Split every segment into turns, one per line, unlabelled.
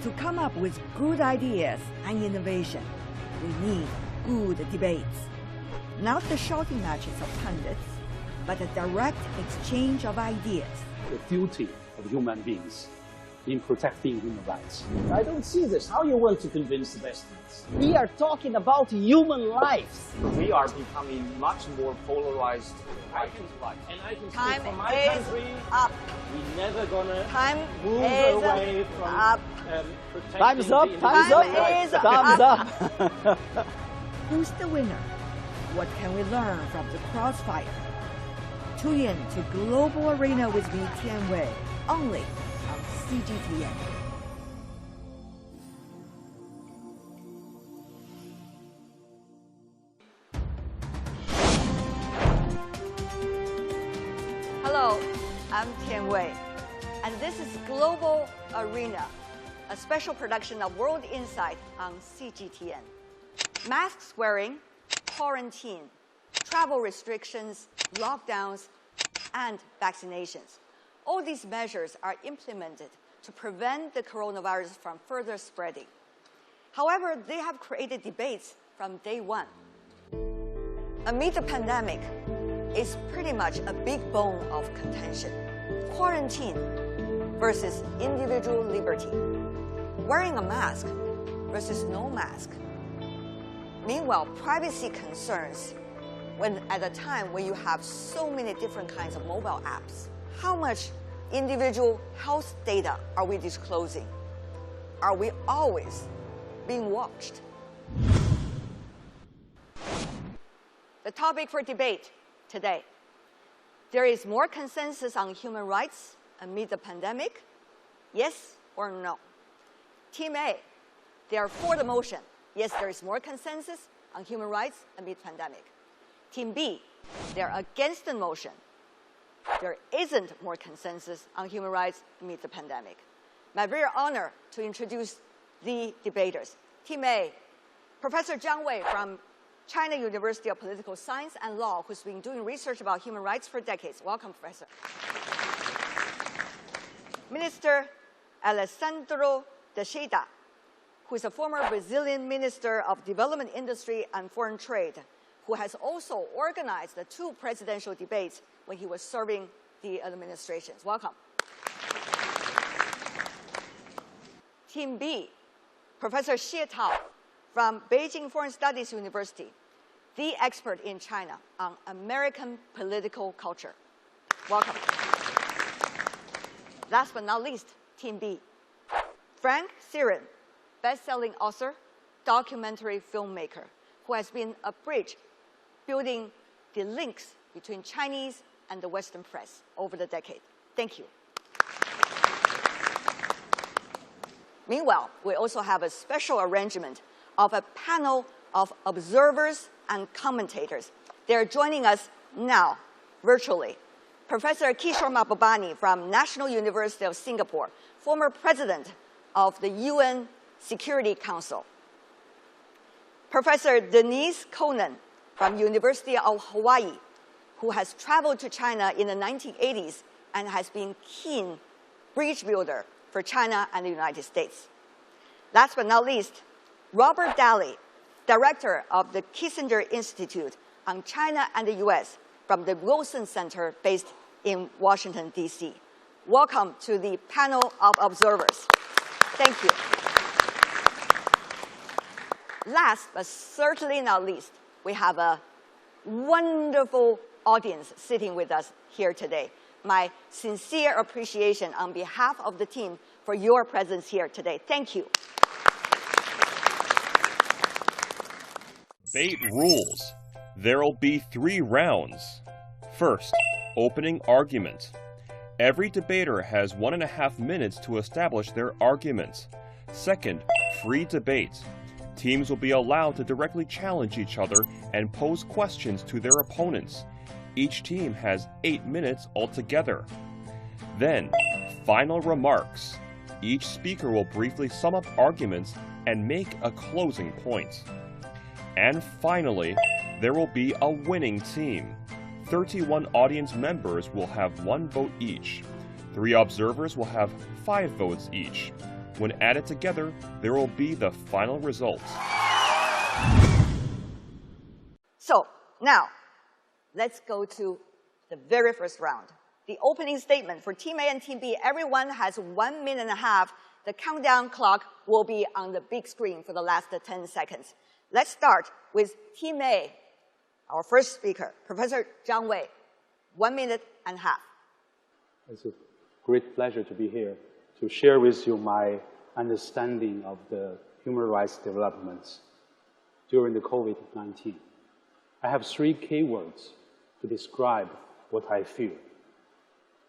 To come up with good ideas and innovation, we need good debates. Not the shouting matches of pundits, but a direct exchange of ideas.
The duty of human beings in protecting human rights.
I don't see this. How you want to convince the Westerners? We are talking about human lives.
We are becoming much more polarized. I can
Time
speak for my
is
country.
up.
We're never gonna
Time
move
is
away from
up.
protecting
Time's up.
the
Time's
individual
up.
rights.
Time's up.
Who's the winner? What can we learn from the crossfire? Tune in to Global Arena with me, Tian Wei, only on CGTN. Hello, I'm Tian Wei, and this is Global Arena, a special production of World Insight on CGTN. Masks wearing, quarantine, travel restrictions, lockdowns, and vaccinations. All these measures are implemented to prevent the coronavirus from further spreading. However, they have created debates from day one. Amid the pandemic, it's pretty much a big bone of contention. Quarantine versus individual liberty. Wearing a mask versus no mask. Meanwhile, privacy concerns at a time when you have so many different kinds of mobile apps. How much individual health data are we disclosing? Are we always being watched? The topic for debate today. There is more consensus on human rights amid the pandemic? Yes or no? Team A, they are for the motion. Yes, there is more consensus on human rights amid the pandemic. Team B, they're against the motion. There isn't more consensus on human rights amid the pandemic. My very honor to introduce the debaters. Team A, Professor Zhang Wei from China University of Political Science and Law, who's been doing research about human rights for decades. Welcome, Professor. Minister Alessandro Teixeira, who is a former Brazilian Minister of Development, Industry and Foreign Trade, who has also organized the 2 presidential debates when he was serving the administrations. Welcome. Team B, Professor Xie Tao from Beijing Foreign Studies University, the expert in China on American political culture. Welcome. Last but not least, Team B, Frank Siren, best-selling author, documentary filmmaker, who has been a bridge building the links between Chinese and the Western press over the decade. Thank you. Meanwhile, we also have a special arrangement of a panel of observers and commentators. They are joining us now, virtually. Professor Kishore Mahbubani from National University of Singapore, former president of the UN Security Council. Professor Denise Conan from University of Hawaii, who has traveled to China in the 1980s and has been keen bridge builder for China and the United States. Last but not least, Robert Daly, director of the Kissinger Institute on China and the US from the Wilson Center based in Washington, D.C. Welcome to the panel of observers. Thank you. Last but certainly not least, we have a wonderful audience sitting with us here today. My sincere appreciation on behalf of the team for your presence here today. Thank you.
Debate rules. There'll be 3 rounds. First, opening argument. Every debater has 1.5 minutes to establish their argument. Second, free debate. Teams will be allowed to directly challenge each other and pose questions to their opponents. Each team has 8 minutes altogether. Then, final remarks. Each speaker will briefly sum up arguments and make a closing point. And finally, there will be a winning team. 31 audience members will have 1 vote each. 3 observers will have 5 votes each. When added together, there will be the final results.
So, now, let's go to the very first round. The opening statement for Team A and Team B, everyone has 1.5 minutes. The countdown clock will be on the big screen for the last 10 seconds. Let's start with Team A, our first speaker, Professor Zhang Wei, 1.5 minutes.
It's a great pleasure to be here to share with you my understanding of the human rights developments during the COVID-19. I have 3 key words to describe what I feel.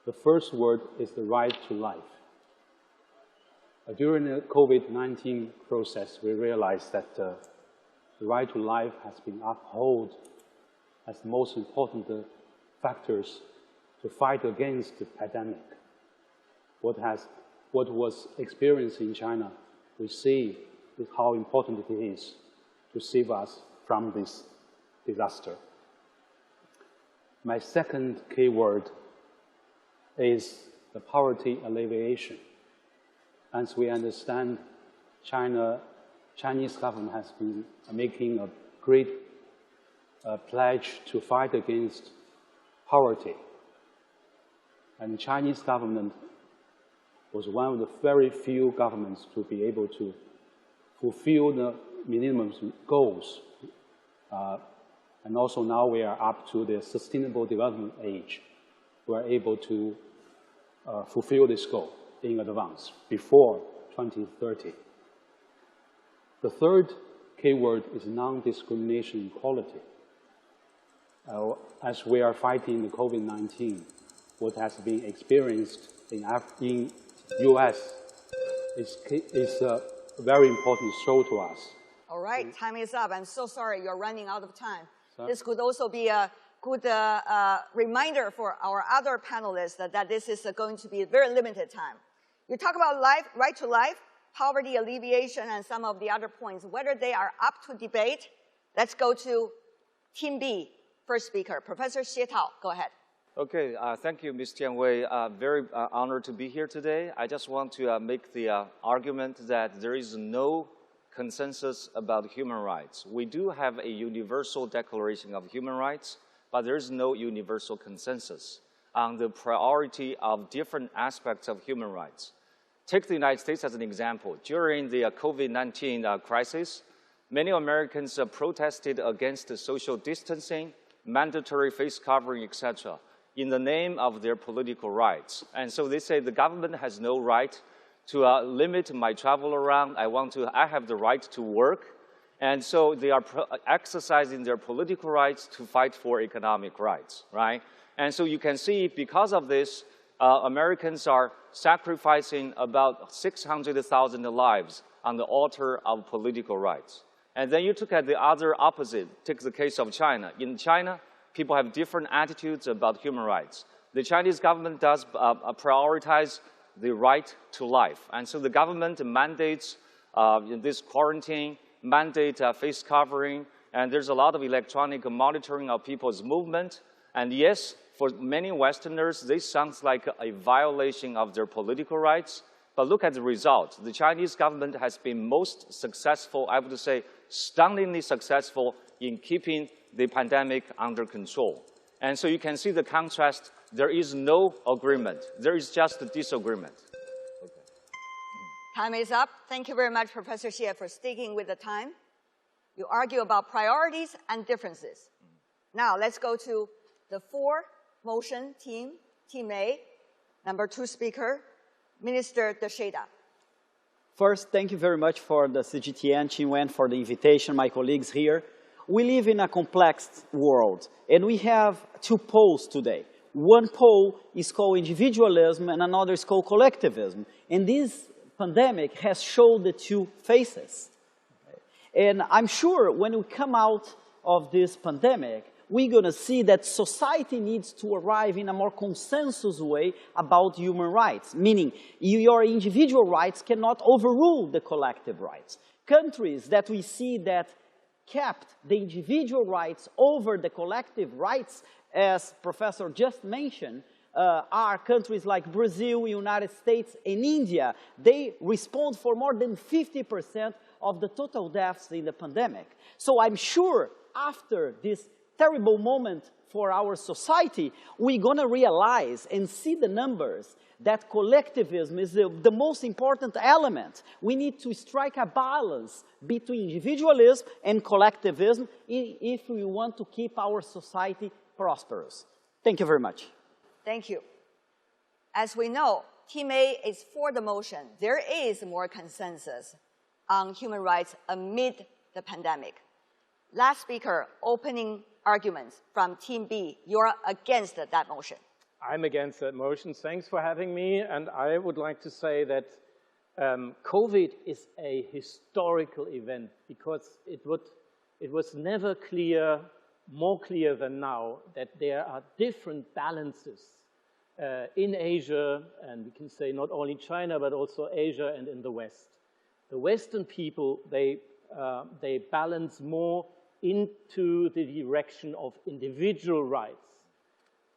The first word is the right to life. During the COVID-19 process, we realized that the right to life has been upheld as the most important factors to fight against the pandemic. What was experienced in China, we see how important it is to save us from this disaster. My second key word is the poverty alleviation. As we understand, Chinese government has been making a great pledge to fight against poverty. And the Chinese government was one of the very few governments to be able to fulfill the minimum goals. And also now we are up to the sustainable development age. We are able to fulfill this goal in advance, before 2030. The third keyword is non-discrimination equality. As we are fighting the COVID-19, what has been experienced in US is a very important show to us.
All right, time is up. I'm so sorry you're running out of time.
Sorry?
This could also be a good reminder for our other panelists that this is going to be a very limited time. You talk about life, right to life, poverty alleviation, and some of the other points, whether they are up to debate. Let's go to Team B, first speaker, Professor Xie Tao. Go ahead.
Okay, thank you, Ms. Jian Wei. Very honored to be here today. I just want to make the argument that there is no consensus about human rights. We do have a universal declaration of human rights, but there is no universal consensus on the priority of different aspects of human rights. Take the United States as an example. During the COVID-19 crisis, many Americans protested against social distancing, mandatory face covering, etc., in the name of their political rights. And so they say the government has no right to limit my travel around. I have the right to work. And so they are exercising their political rights to fight for economic rights, right? And so you can see because of this, Americans are sacrificing about 600,000 lives on the altar of political rights. And then you look at the other opposite. Take the case of China. In China, people have different attitudes about human rights. The Chinese government does prioritize the right to life. And so the government mandates this quarantine, mandate face covering, and there's a lot of electronic monitoring of people's movement. And yes, for many Westerners, this sounds like a violation of their political rights. But look at the results. The Chinese government has been most successful, I would say, stunningly successful in keeping the pandemic under control. And so you can see the contrast. There is no agreement. There is just a disagreement. Okay.
Time is up. Thank you very much, Professor Xie, for sticking with the time. You argue about priorities and differences. Now let's go to the 4-motion team, Team A, number 2 speaker, Minister Teixeira.
First, thank you very much for the CGTN, Qinwen, for the invitation, my colleagues here. We live in a complex world, and we have 2 poles today. One pole is called individualism, and another is called collectivism. And this pandemic has shown the 2 faces. And I'm sure when we come out of this pandemic, we're going to see that society needs to arrive in a more consensus way about human rights, meaning your individual rights cannot overrule the collective rights. Countries that we see that kept the individual rights over the collective rights, as Professor just mentioned, are countries like Brazil, United States, and India. They respond for more than 50% of the total deaths in the pandemic. So I'm sure after this terrible moment for our society, we're going to realize and see the numbers that collectivism is the most important element. We need to strike a balance between individualism and collectivism if we want to keep our society prosperous. Thank you very much.
Thank you. As we know, Team A is for the motion. There is more consensus on human rights amid the pandemic. Last speaker, opening arguments from Team B. You're against that motion.
I'm against that motion. Thanks for having me. And I would like to say that COVID is a historical event because it was never clear, more clear than now, that there are different balances in Asia, and we can say not only China, but also Asia and in the West. The Western people, they balance more into the direction of individual rights.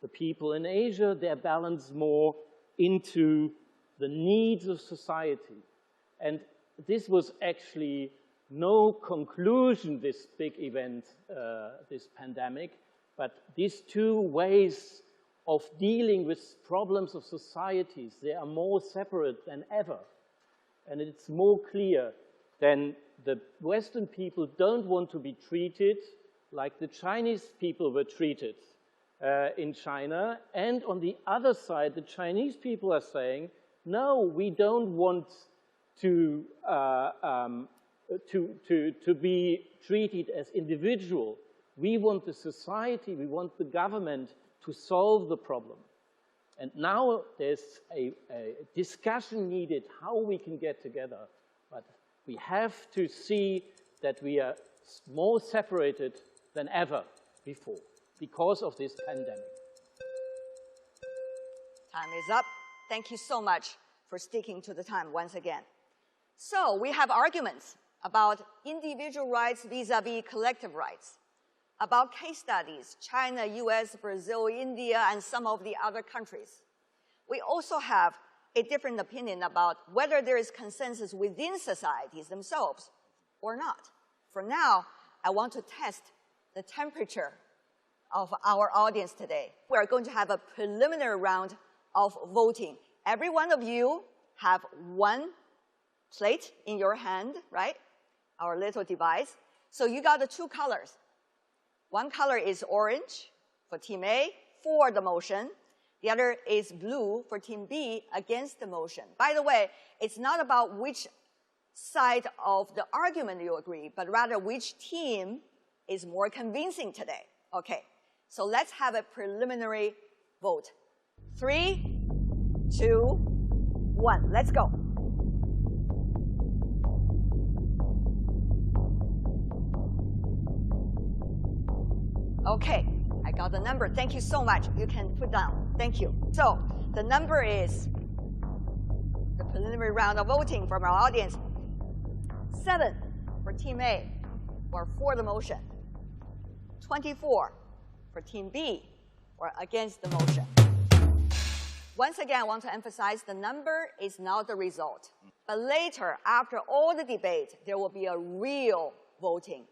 The people in Asia, they balance more into the needs of society. And this was actually no conclusion, this big event, this pandemic, but these two ways of dealing with problems of societies, they are more separate than ever. And it's more clear than the Western people don't want to be treated like the Chinese people were treated in China. And on the other side, the Chinese people are saying, no, we don't want to be treated as individual. We want the society, we want the government to solve the problem. And now there's a discussion needed how we can get together. But we have to see that we are more separated than ever before because of this pandemic.
Time is up. Thank you so much for sticking to the time once again. So we have arguments about individual rights vis-a-vis collective rights, about case studies, China, US, Brazil, India, and some of the other countries. We also have a different opinion about whether there is consensus within societies themselves or not. For now, I want to test the temperature of our audience today. We are going to have a preliminary round of voting. Every one of you have one plate in your hand, right? Our little device. So you got the two colors. One color is orange for Team A, for the motion. The other is blue for Team B, against the motion. By the way, it's not about which side of the argument you agree, but rather which team is more convincing today. Okay, so let's have a preliminary vote. 3, 2, 1, let's go. Okay, I got the number. Thank you so much. You can put down. Thank you. So the number is, the preliminary round of voting from our audience, 7 for Team A, or for the motion. 24 for Team B, or against the motion. Once again, I want to emphasize the number is not the result. But later, after all the debate, there will be a real voting.